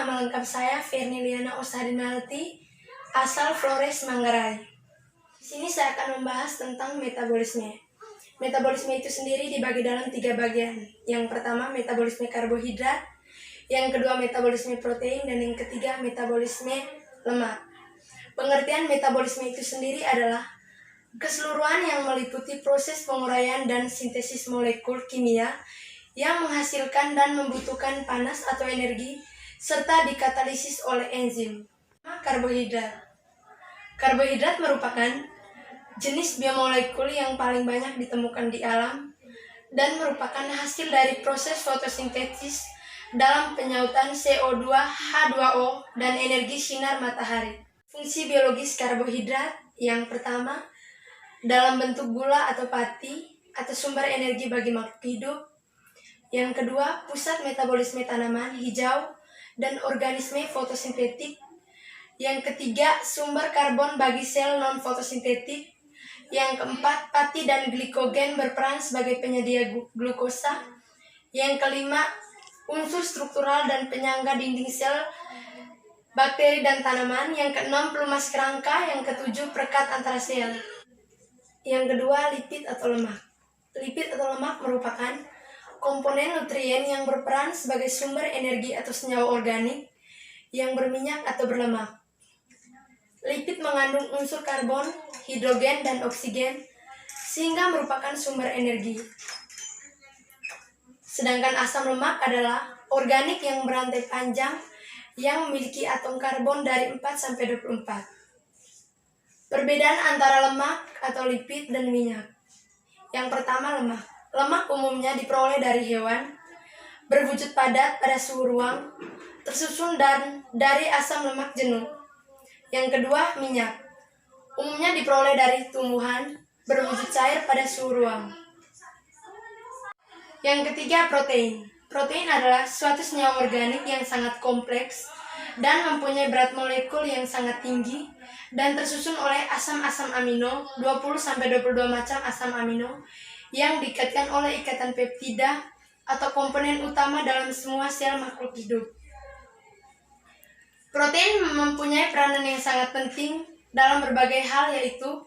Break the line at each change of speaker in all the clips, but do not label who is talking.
nama lengkap saya Ferniliana Osadinalti, asal Flores, Manggarai. Di sini saya akan membahas tentang metabolisme. Metabolisme itu sendiri dibagi dalam 3 bagian. Yang pertama, metabolisme karbohidrat, yang kedua, metabolisme protein, dan yang ketiga, metabolisme lemak. Pengertian metabolisme itu sendiri adalah keseluruhan yang meliputi proses penguraian dan sintesis molekul kimia yang menghasilkan dan membutuhkan panas atau energi, serta dikatalisis oleh enzim. Karbohidrat. Karbohidrat merupakan jenis biomolekul yang paling banyak ditemukan di alam dan merupakan hasil dari proses fotosintesis dalam penyautan CO2, H2O, dan energi sinar matahari. Fungsi biologis karbohidrat yang pertama, dalam bentuk gula atau pati atau sumber energi bagi makhluk hidup. Yang kedua, pusat metabolisme tanaman, hijau, dan organisme fotosintetik. Yang ketiga, sumber karbon bagi sel non-fotosintetik. Yang keempat, pati dan glikogen berperan sebagai penyedia glukosa. Yang kelima, unsur struktural dan penyangga dinding sel, bakteri dan tanaman. Yang keenam, pelumas kerangka. Yang ketujuh, perekat antara sel. Yang kedua, lipid atau lemak. Lipid atau lemak merupakan komponen nutrien yang berperan sebagai sumber energi atau senyawa organik yang berminyak atau berlemak. Lipid mengandung unsur karbon, hidrogen, dan oksigen, sehingga merupakan sumber energi. Sedangkan asam lemak adalah organik yang berantai panjang yang memiliki atom karbon dari 4-24. Perbedaan antara lemak atau lipid dan minyak. Yang pertama, lemak. Lemak umumnya diperoleh dari hewan, berwujud padat pada suhu ruang, tersusun dari asam lemak jenuh. Yang kedua, minyak. Umumnya diperoleh dari tumbuhan, berwujud cair pada suhu ruang. Yang ketiga, protein. Protein adalah suatu senyawa organik yang sangat kompleks dan mempunyai berat molekul yang sangat tinggi dan tersusun oleh asam-asam amino, 20-22 macam asam amino, yang diikatkan oleh ikatan peptida atau komponen utama dalam semua sel makhluk hidup. Protein mempunyai peranan yang sangat penting dalam berbagai hal, yaitu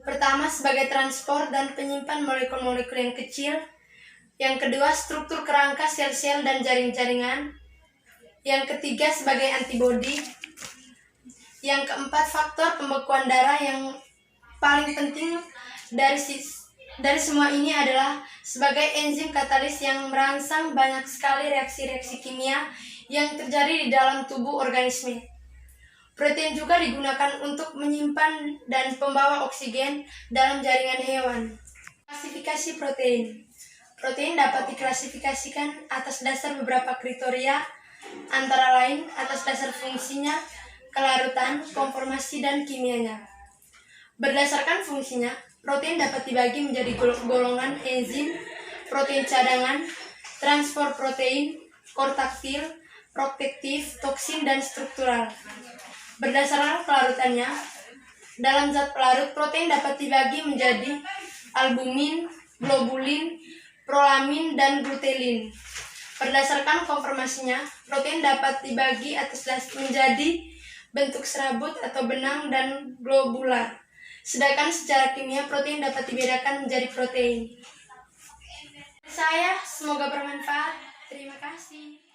pertama, sebagai transport dan penyimpan molekul-molekul yang kecil. Yang kedua, struktur kerangka sel-sel dan jaring-jaringan. Yang ketiga, sebagai antibodi. Yang keempat, faktor pembekuan darah. Yang paling penting dari semua ini adalah sebagai enzim katalis yang merangsang banyak sekali reaksi-reaksi kimia yang terjadi di dalam tubuh organisme. Protein juga digunakan untuk menyimpan dan pembawa oksigen dalam jaringan hewan. Klasifikasi protein. Protein dapat diklasifikasikan atas dasar beberapa kriteria, antara lain atas dasar fungsinya, kelarutan, konformasi, dan kimianya. Berdasarkan fungsinya, protein dapat dibagi menjadi golongan enzim, protein cadangan, transport protein, kortaktil, protektif, toksin, dan struktural. Berdasarkan kelarutannya, dalam zat pelarut, protein dapat dibagi menjadi albumin, globulin, prolamin, dan glutelin. Berdasarkan konformasinya, protein dapat dibagi menjadi bentuk serabut atau benang dan globular. Sedangkan secara kimia, protein dapat dibedakan menjadi protein. Semoga bermanfaat. Terima kasih.